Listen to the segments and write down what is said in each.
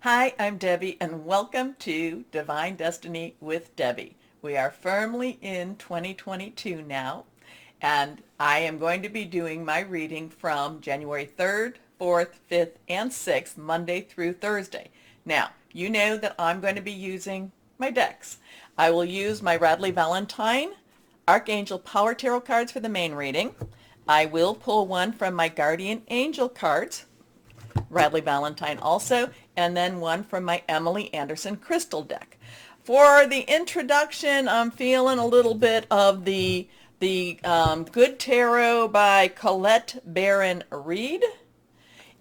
Hi, I'm Debbie, and welcome to Divine Destiny with Debbie. We are firmly in 2022 now, and I am going to be doing my reading from January 3rd, 4th, 5th, and 6th, Monday through Thursday. Now, you know that I'm going to be using my decks. I will use my Radley Valentine Archangel Power Tarot cards for the main reading. I will pull one from my Guardian Angel cards, Radley Valentine also, and then one from my Emily Anderson crystal deck. For the introduction, I'm feeling a little bit of the Good Tarot by Colette Baron Reed.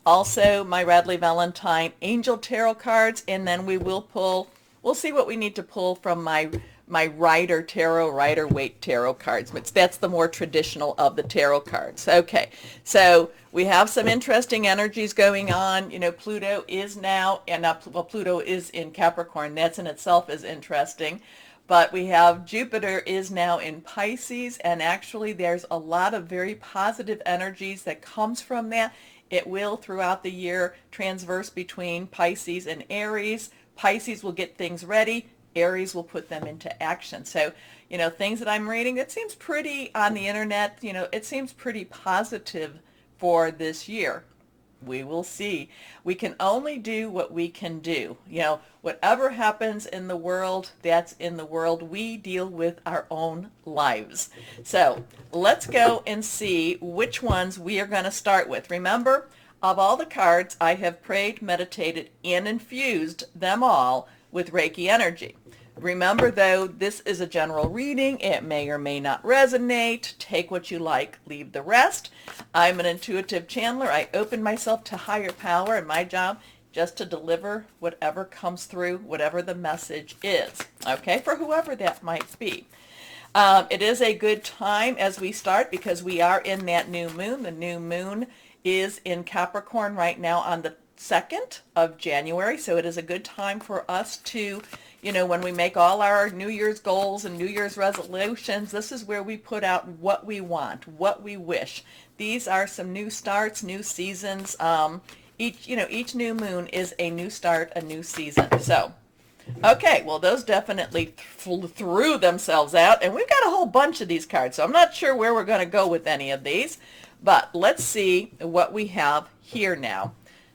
Also, my Radley Valentine Angel Tarot cards, and then we'll see what we need to pull from my Ryder Tarot, Ryder Waite Tarot cards, but that's the more traditional of the tarot cards. Okay, so we have some interesting energies going on. You know, Pluto is now, Pluto is in Capricorn. That's in itself is interesting. But we have Jupiter is now in Pisces, and actually there's a lot of very positive energies that comes from that. It will, throughout the year, transverse between Pisces and Aries. Pisces will get things ready. Aries will put them into action. So, you know, things that I'm reading, it seems pretty on the internet, you know, it seems pretty positive for this year. We will see. We can only do what we can do. You know, whatever happens in the world, that's in the world. We deal with our own lives. So let's go and see which ones we are going to start with. Remember, of all the cards, I have prayed, meditated, and infused them all with Reiki energy. Remember, though, this is a general reading. It may or may not resonate. Take what you like, leave the rest. I'm an intuitive channeler. I open myself to higher power, and my job just to deliver whatever comes through, whatever the message is, okay, for whoever that might be. It is a good time as we start because we are in that new moon. The new moon is in Capricorn right now on the 2nd of January, so it is a good time for us to, you know, when we make all our New Year's goals and New Year's resolutions, this is where we put out what we want, what we wish. These are some new starts, new seasons. Each new moon is a new start, a new season. So, okay, well, those definitely threw themselves out, and we've got a whole bunch of these cards, so I'm not sure where we're going to go with any of these, but let's see what we have here now.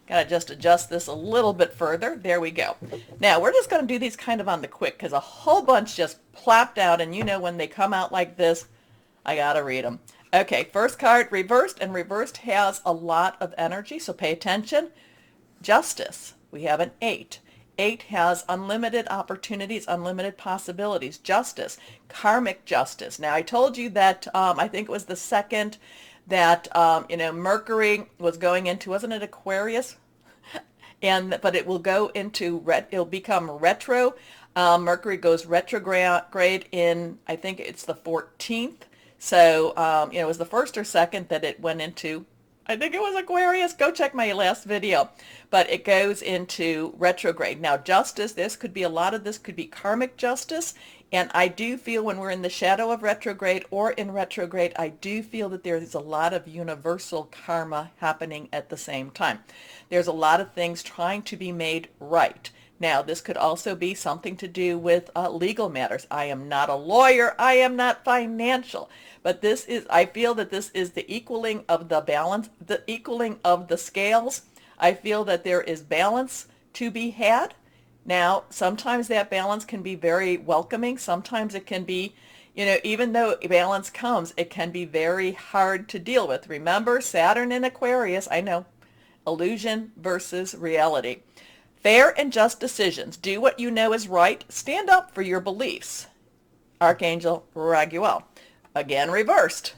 Got to just adjust this a little bit further. There we go. Now, we're just going to do these kind of on the quick because a whole bunch just plopped out, and you know when they come out like this, I got to read them. Okay, first card, reversed, and reversed has a lot of energy, so pay attention. Justice, we have an 8. 8 has unlimited opportunities, unlimited possibilities. Justice, karmic justice. Now, I told you that I think it was the 2nd that Mercury was going into, wasn't it Aquarius? But it will go into it'll become retro. Mercury goes retrograde in, I think it's the 14th. So it was the 1st or 2nd that it went into, I think it was Aquarius. Go check my last video. But it goes into retrograde. Now, justice, a lot of this could be karmic justice. And I do feel when we're in the shadow of retrograde or in retrograde, I do feel that there is a lot of universal karma happening at the same time. There's a lot of things trying to be made right. Now, this could also be something to do with legal matters. I am not a lawyer. I am not financial. But I feel that this is the equaling of the balance, the equaling of the scales. I feel that there is balance to be had. Now, sometimes that balance can be very welcoming. Sometimes it can be, even though balance comes, it can be very hard to deal with. Remember, Saturn in Aquarius, I know, illusion versus reality. Fair and just decisions. Do what you know is right. Stand up for your beliefs. Archangel Raguel. Again, reversed.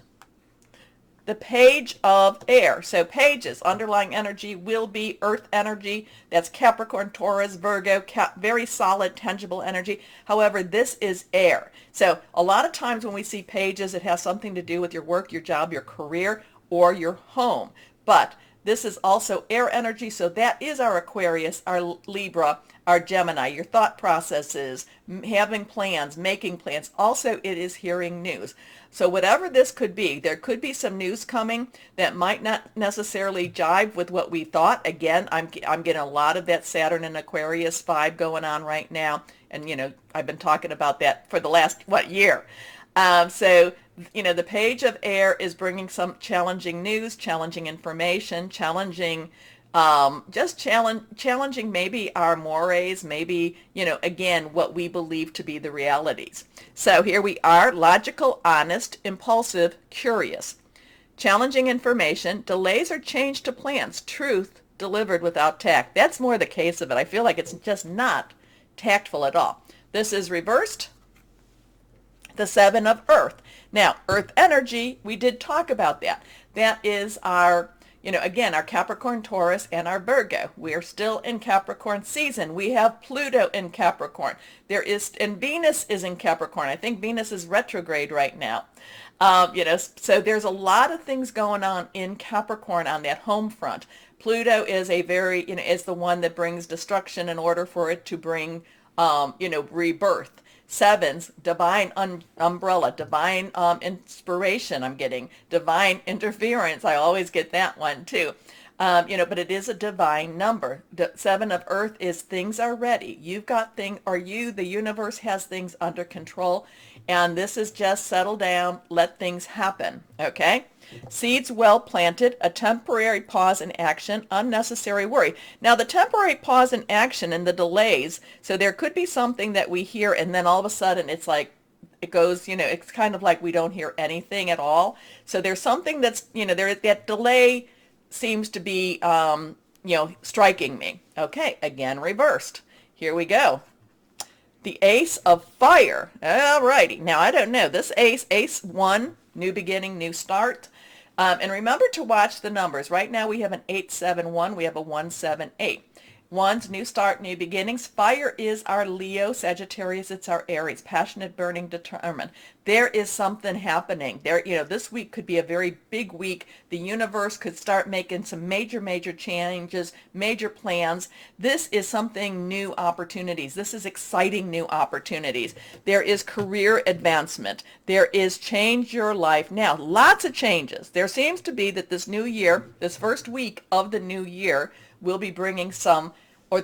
The page of air. So pages, underlying energy will be earth energy. That's Capricorn, Taurus, Virgo, very solid, tangible energy. However, this is air. So a lot of times when we see pages, it has something to do with your work, your job, your career, or your home. But This is also air energy, so that is our Aquarius, our Libra, our Gemini, your thought processes, having plans, making plans. Also, it is hearing news. So whatever this could be, there could be some news coming that might not necessarily jive with what we thought. Again, I'm getting a lot of that Saturn and Aquarius vibe going on right now. And, I've been talking about that for the last, year? So, the page of air is bringing some challenging news, challenging information, challenging, challenging maybe our mores, maybe, again, what we believe to be the realities. So here we are, logical, honest, impulsive, curious. Challenging information, delays or change to plans, truth delivered without tact. That's more the case of it. I feel like it's just not tactful at all. This is reversed. The Seven of Earth. Now, Earth energy, we did talk about that. That is our, again, our Capricorn, Taurus, and our Virgo. We are still in Capricorn season. We have Pluto in Capricorn. And Venus is in Capricorn. I think Venus is retrograde right now. So there's a lot of things going on in Capricorn on that home front. Pluto is is the one that brings destruction in order for it to bring, rebirth. Sevens, divine umbrella, divine inspiration I'm getting, divine interference. I always get that one too. But it is a divine number. The Seven of Earth is things are ready. You've got the universe has things under control. And this is just settle down, let things happen. Okay? Seeds well planted, a temporary pause in action, unnecessary worry. Now the temporary pause in action and the delays, so there could be something that we hear and then all of a sudden it's like, it goes, it's kind of like we don't hear anything at all. So there's something that's, that delay seems to be, striking me. Okay, again, reversed. Here we go. The Ace of Fire. All righty. Now, I don't know. This ace 1, new beginning, new start. And remember to watch the numbers. Right now we have an 871. We have a 178. Ones, new start, new beginnings. Fire is our Leo. Sagittarius, it's our Aries. Passionate, burning, determined. There is something happening. This week could be a very big week. The universe could start making some major changes, major plans. This is something new opportunities. This is exciting new opportunities. There is career advancement. There is change your life. Now, lots of changes. There seems to be that this new year, this first week of the new year, will be bringing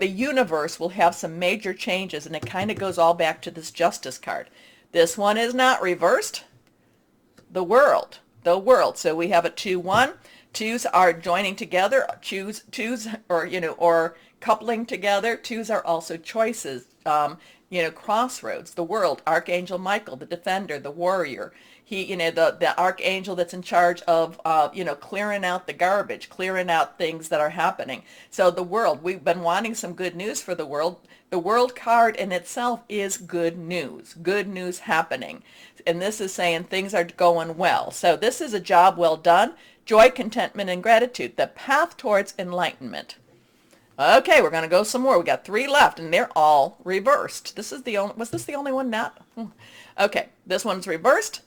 the universe will have some major changes, and it kind of goes all back to this Justice card. This one is not reversed. The world. So we have a 2-1. Twos are joining together. Twos or coupling together. Twos are also choices. Crossroads. The world. Archangel Michael, the defender, the warrior. He, the archangel that's in charge of, clearing out the garbage, clearing out things that are happening. So the world, we've been wanting some good news for the world. The world card in itself is good news happening. And this is saying things are going well. So this is a job well done. Joy, contentment, and gratitude, the path towards enlightenment. Okay, we're going to go some more. We got 3 left, and they're all reversed. Was this the only one not? Okay, this one's reversed.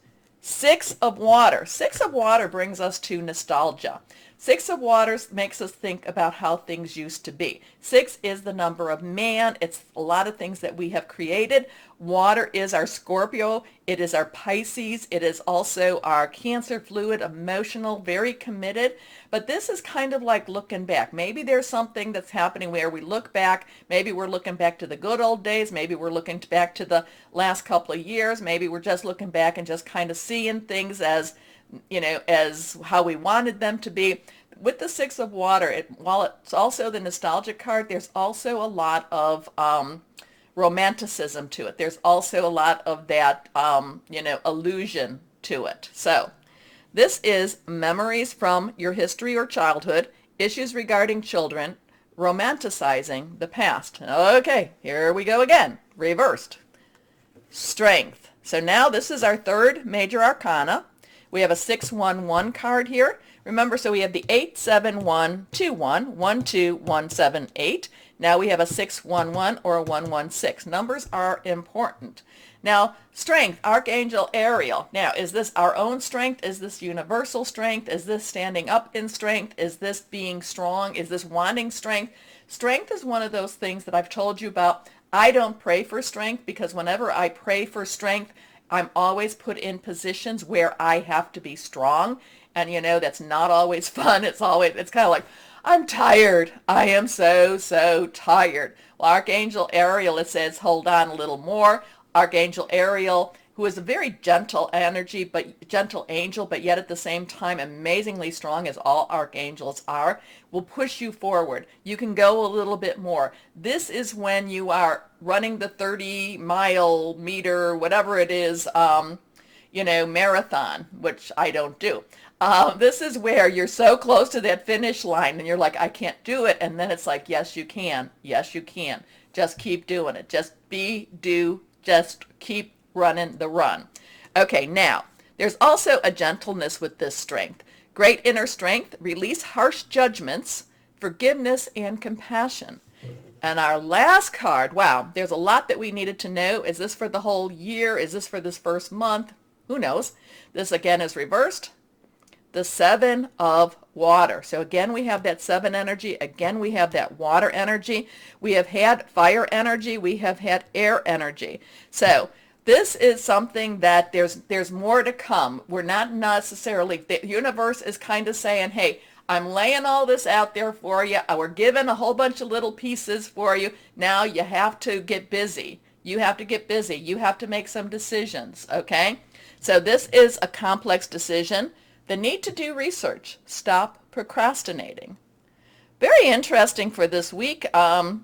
6 of water. 6 of water brings us to nostalgia. 6 of waters makes us think about how things used to be. 6 is the number of man. It's a lot of things that we have created. Water is our Scorpio. It is our Pisces. It is also our Cancer, fluid, emotional, very committed. But this is kind of like looking back. Maybe there's something that's happening where we look back. Maybe we're looking back to the good old days. Maybe we're looking back to the last couple of years. Maybe we're just looking back and just kind of seeing things as how we wanted them to be. With the 6 of water, while it's also the nostalgic card, there's also a lot of romanticism to it. There's also a lot of that, illusion to it. So this is memories from your history or childhood, issues regarding children, romanticizing the past. Okay, here we go again. Reversed. Strength. So now this is our 3rd major arcana. We have a 611 card here. Remember, so we have the 87121, 12178. Now we have a 611 or a 116. Numbers are important. Now, strength, Archangel Ariel. Now, is this our own strength? Is this universal strength? Is this standing up in strength? Is this being strong? Is this wanting strength? Strength is one of those things that I've told you about. I don't pray for strength because whenever I pray for strength, I'm always put in positions where I have to be strong. And that's not always fun. It's kind of like, I'm tired. I am so tired. Well, Archangel Ariel, it says, hold on a little more. Archangel Ariel, who is a very gentle energy, but gentle angel, but yet at the same time amazingly strong, as all archangels are, will push you forward. You can go a little bit more. This is when you are running the 30-mile, meter, whatever it is, marathon, which I don't do. This is where you're so close to that finish line and you're like, I can't do it. And then it's like, yes, you can. Yes, you can. Just keep doing it. Just keep running the run. Okay, now, there's also a gentleness with this strength. Great inner strength, release harsh judgments, forgiveness, and compassion. And our last card, wow, there's a lot that we needed to know. Is this for the whole year? Is this for this first month? Who knows? This again is reversed. The 7 of water. So again, we have that 7 energy. Again, we have that water energy. We have had fire energy. We have had air energy. So this is something that there's more to come. We're not necessarily, the universe is kind of saying, hey, I'm laying all this out there for you. We're giving a whole bunch of little pieces for you. Now you have to get busy. You have to get busy. You have to make some decisions, okay? So this is a complex decision. The need to do research. Stop procrastinating. Very interesting for this week. I'll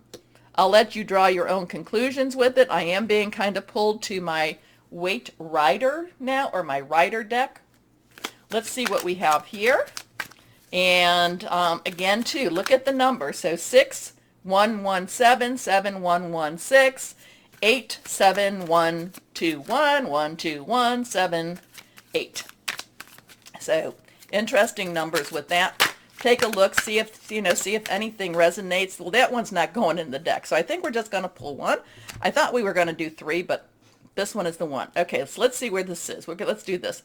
let you draw your own conclusions with it. I am being kind of pulled to my weight Ryder now, or my Ryder deck. Let's see what we have here. And again, too, look at the number. So 6, 1, 1, 7, 7, 1, 1, 6, 8, 7, 1, 2, 1, 1, 2, 1, 7, 8. So interesting numbers with that. Take a look, see if anything resonates. Well, that one's not going in the deck, so I think we're just going to pull one. I thought we were going to do 3, but this one is the one. Okay, so let's see where this is. Let's do this.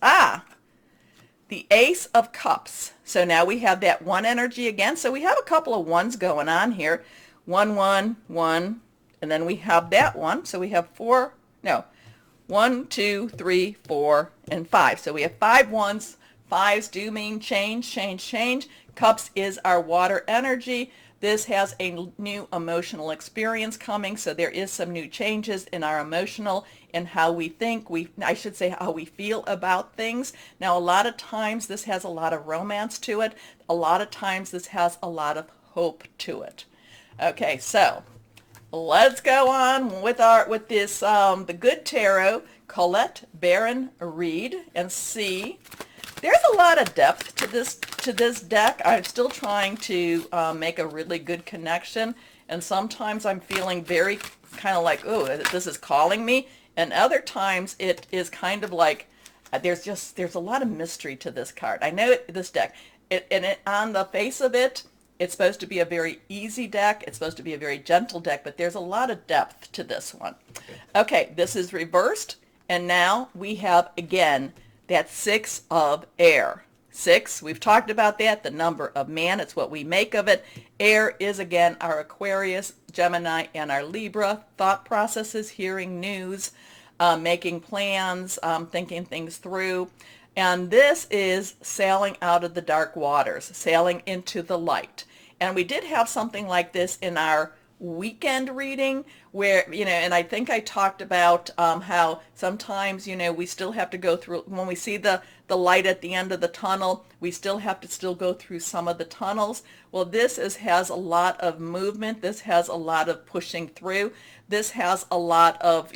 The Ace of Cups. So now we have that 1 energy again. So we have a couple of 1s going on here. 1, 1, 1, and then we have that one. So we have 1, 2, 3, 4, and 5. So we have 5 1s. 5s do mean change, change, change. Cups is our water energy. This has a new emotional experience coming, so there is some new changes in our emotional, in how we think, I should say how we feel about things. Now, a lot of times this has a lot of romance to it. A lot of times this has a lot of hope to it. Okay, so let's go on with this the Good Tarot, Colette Baron Reed, and see. There's a lot of depth to this deck. I'm still trying to make a really good connection, and sometimes I'm feeling very kind of like, oh, this is calling me, and other times it is kind of like there's a lot of mystery to this card. I know this deck, on the face of it, it's supposed to be a very easy deck. It's supposed to be a very gentle deck, but there's a lot of depth to this one. Okay, this is reversed, and now we have again that 6 of air. 6, we've talked about that, the number of man, it's what we make of it. Air is again our Aquarius, Gemini, and our Libra. Thought processes, hearing news, making plans, thinking things through. And this is sailing out of the dark waters, sailing into the light. And we did have something like this in our weekend reading where, and I think I talked about how sometimes, we still have to go through, when we see the light at the end of the tunnel, we still have to go through some of the tunnels. Well, this has a lot of movement. This has a lot of pushing through. This has a lot of,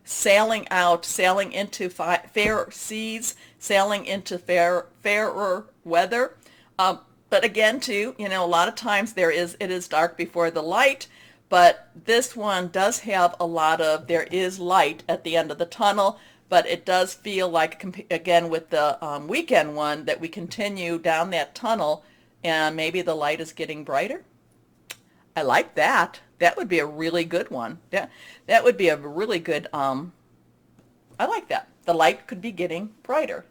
sailing out, sailing into fairer seas, sailing into fairer weather. But again, too, a lot of times it is dark before the light, but this one does have a lot of, there is light at the end of the tunnel, but it does feel like, again, with the weekend one, that we continue down that tunnel and maybe the light is getting brighter. I like that. That would be a really good one. Yeah, that would be a really good, I like that. The light could be getting brighter.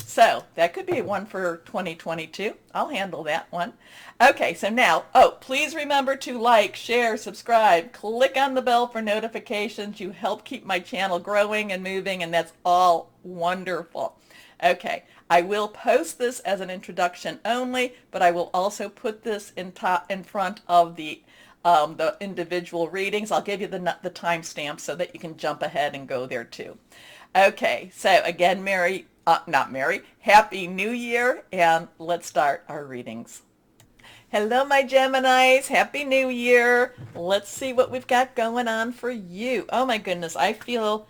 So that could be one for 2022. I'll handle that one. Okay, so now, oh, please remember to like, share, subscribe, click on the bell for notifications. You help keep my channel growing and moving, and that's all wonderful. Okay, I will post this as an introduction only, but I will also put this in front of the individual readings. I'll give you the timestamp so that you can jump ahead and go there too. Okay, so again, Happy New Year, and let's start our readings. Hello, my Geminis. Happy New Year. Let's see what we've got going on for you. Oh my goodness, I feel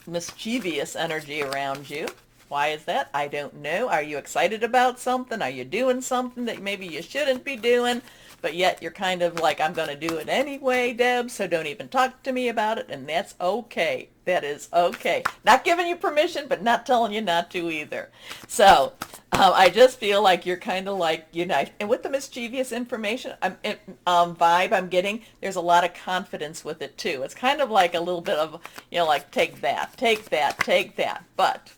mischievous energy around you. Why is that? I don't know. Are you excited about something? Are you doing something that maybe you shouldn't be doing, but yet you're kind of like, I'm going to do it anyway, Deb, so don't even talk to me about it, and that's okay. That is okay. Not giving you permission, but not telling you not to either. So I just feel like you're kind of like, you know, and with the mischievous information, vibe I'm getting, there's a lot of confidence with it too. It's kind of like a little bit of, you know, like take that, take that, take that. But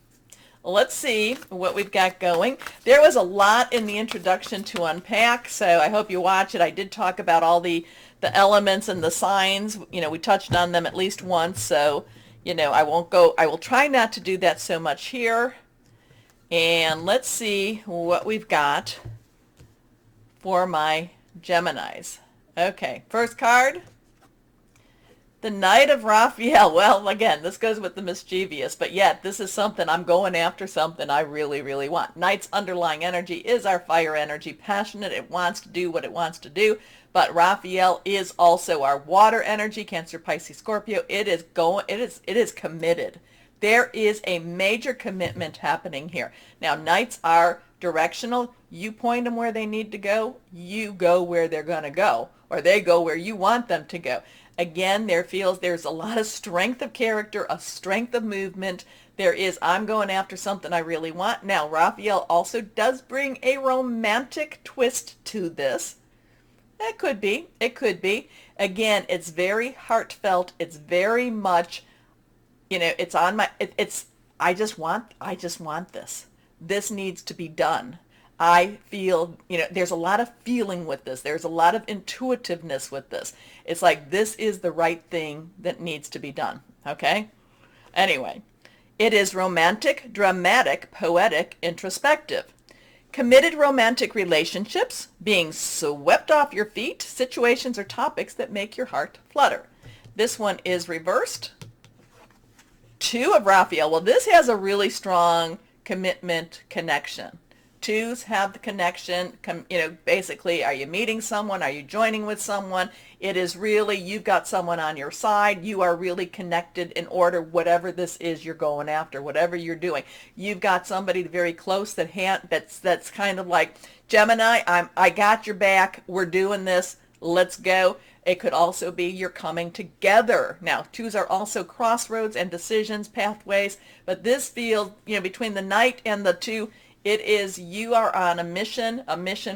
let's see what we've got going. There was a lot in the introduction to unpack, so I hope you watch it. I did talk about all the elements and the signs. You know, we touched on them at least once, so, you know, I will try not to do that so much here. And let's see what we've got for my Geminis. Okay, first card. The Knight of Raphael. Well, again, this goes with the mischievous, but yet this is something, I'm going after something I really, really want. Knight's underlying energy is our fire energy, passionate. It wants to do what it wants to do, but Raphael is also our water energy, Cancer, Pisces, Scorpio. It is committed. There is a major commitment happening here. Now, Knights are directional. You point them where they need to go. You go where they're going to go, or they go where you want them to go. Again, there's a lot of strength of character, a strength of movement. There is, I'm going after something I really want. Now, Raphael also does bring a romantic twist to this. It could be. It could be. Again, it's very heartfelt. It's very much, you know, it's on my, I just want this. This needs to be done. I feel, you know, there's a lot of feeling with this. There's a lot of intuitiveness with this. It's like, this is the right thing that needs to be done. Okay? Anyway, it is romantic, dramatic, poetic, introspective. Committed romantic relationships, being swept off your feet, situations or topics that make your heart flutter. This one is reversed. Two of Raphael. Well, this has a really strong commitment connection. Twos have the connection, you know, basically, are you meeting someone? Are you joining with someone? It is really, you've got someone on your side. You are really connected in order, whatever this is you're going after, whatever you're doing. You've got somebody very close that's kind of like, Gemini, I got your back. We're doing this. Let's go. It could also be you're coming together. Now, twos are also crossroads and decisions, pathways, but this feels, you know, between the Knight and the two, it is, you are on a mission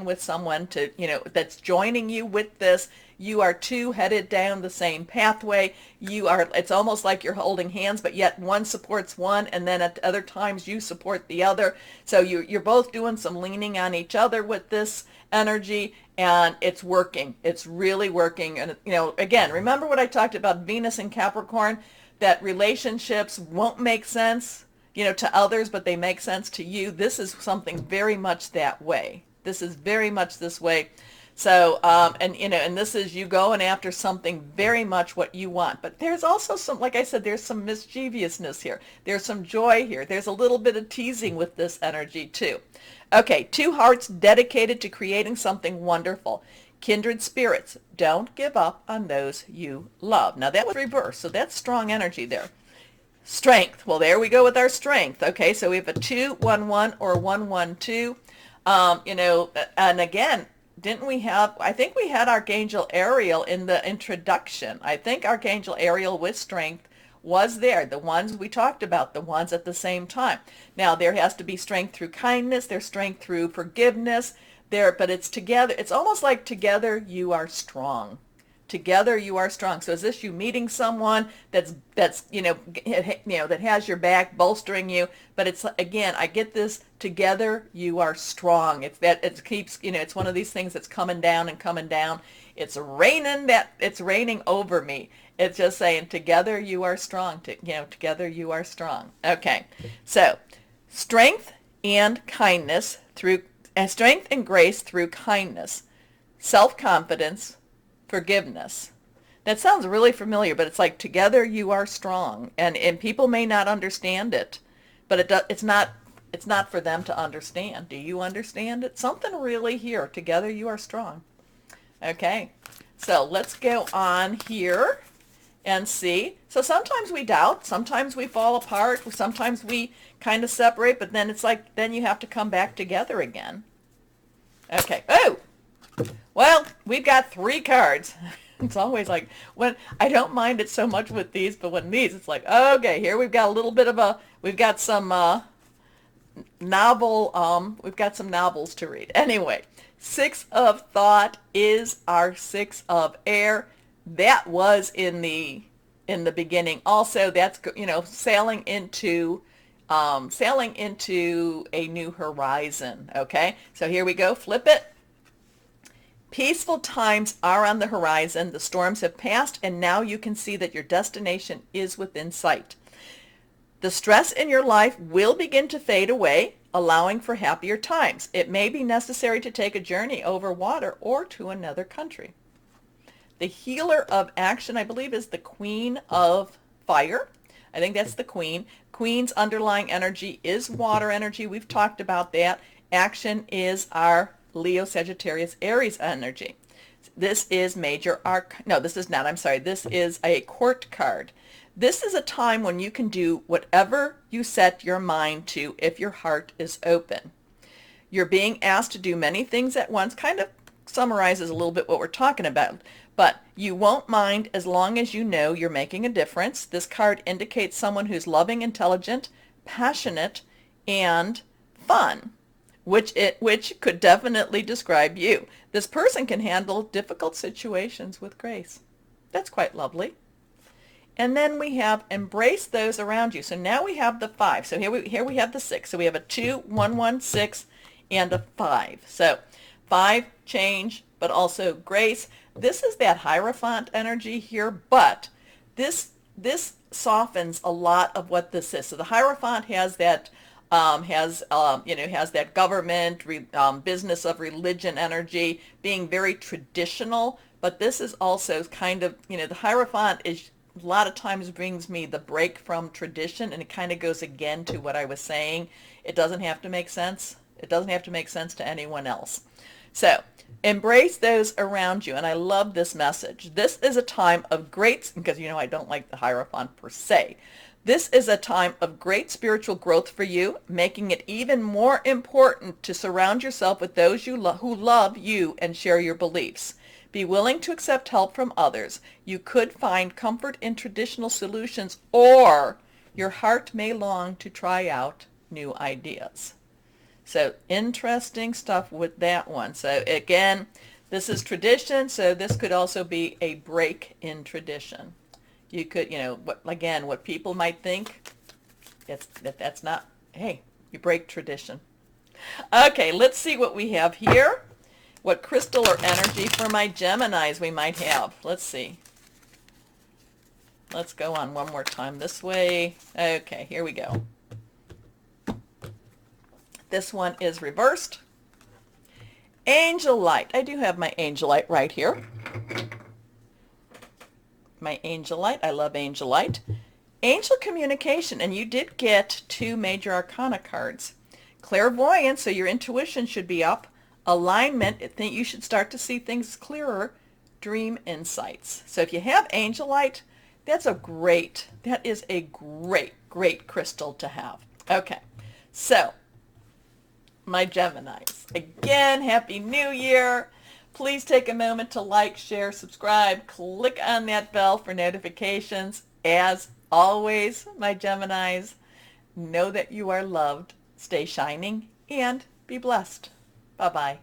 with someone to, you know, that's joining you with this. You are two headed down the same pathway. It's almost like you're holding hands, but yet one supports one, and then at other times you support the other. So you're both doing some leaning on each other with this energy, and it's working. It's really working. And, you know, again, remember what I talked about Venus and Capricorn, that relationships won't make sense, you know, to others, but they make sense to you. This is something very much that way. This is very much this way. So, and, you know, and this is you going after something very much what you want. But there's also some, like I said, there's some mischievousness here. There's some joy here. There's a little bit of teasing with this energy too. Okay, two hearts dedicated to creating something wonderful. Kindred spirits. Don't give up on those you love. Now that was reversed, so that's strong energy there. Strength. Well, there we go with our strength. Okay, so we have a 2-1-1 or 1-1-2. You know, and again, didn't we have, I think we had Archangel Ariel in the introduction. I think Archangel Ariel with strength was there. The ones we talked about, the ones at the same time. Now, there has to be strength through kindness. There's strength through forgiveness. But it's together. It's almost like together you are strong. Together you are strong. So is this you meeting someone that's that has your back, bolstering you? But it's, again, I get this, together you are strong. It's that it keeps, it's one of these things that's coming down and coming down. It's raining over me. It's just saying, together you are strong. Together you are strong. Okay. So, strength and grace through kindness, self-confidence, forgiveness. That sounds really familiar, but it's like, together you are strong, and people may not understand it, but it's not for them to understand. Do you understand it? Something really here. Together you are strong. Okay, so let's go on here and see. So sometimes we doubt, sometimes we fall apart, sometimes we kind of separate, but then it's like, then you have to come back together again. Okay. Oh, well, we've got 3 cards. It's always like, when I don't mind it so much with these, but when these, it's like, okay, here we've got a little bit of we've got some we've got some novels to read. Anyway, 6 of thought is our 6 of air. That was in the beginning. Also, that's, sailing into a new horizon. Okay, so here we go. Flip it. Peaceful times are on the horizon. The storms have passed, and now you can see that your destination is within sight. The stress in your life will begin to fade away, allowing for happier times. It may be necessary to take a journey over water or to another country. The healer of action, I believe, is the Queen of Fire. I think that's the Queen. Queen's underlying energy is water energy. We've talked about that. Action is our Leo, Sagittarius, Aries energy. This is major no, this is not. I'm sorry. This is a court card. This is a time when you can do whatever you set your mind to if your heart is open. You're being asked to do many things at once. Kind of summarizes a little bit what we're talking about. But you won't mind as long as you know you're making a difference. This card indicates someone who's loving, intelligent, passionate, and fun, which could definitely describe you. This person can handle difficult situations with grace. That's quite lovely. And then we have embrace those around you. So now we have the 5. So here we have the 6. So we have a 2, 1, 1, 6, and a 5. So 5, change, but also grace. This is that Hierophant energy here, but this softens a lot of what this is. So the Hierophant has that has that government, business of religion energy, being very traditional. But this is also kind of, the Hierophant is a lot of times brings me the break from tradition, and it kind of goes again to what I was saying. It doesn't have to make sense. It doesn't have to make sense to anyone else. So embrace those around you. And I love this message. This is a time of great, because I don't like the Hierophant per se. This is a time of great spiritual growth for you, making it even more important to surround yourself with those who love you and share your beliefs. Be willing to accept help from others. You could find comfort in traditional solutions, or your heart may long to try out new ideas. So interesting stuff with that one. So again, this is tradition, so this could also be a break in tradition. You could, what people might think, that's not, hey, you break tradition. Okay, let's see what we have here. What crystal or energy for my Geminis we might have. Let's see. Let's go on one more time this way. Okay, here we go. This one is reversed. Angel light. I do have my angel light right here. My angel light. I love angel light. Angel communication. And you did get 2 major arcana cards. Clairvoyance, so your intuition should be up. Alignment, I think you should start to see things clearer. Dream insights. So if you have angel light, that is a great crystal to have. Okay, so my Geminis, again, Happy New Year. Please take a moment to like, share, subscribe, click on that bell for notifications. As always, my Geminis, know that you are loved, stay shining, and be blessed. Bye-bye.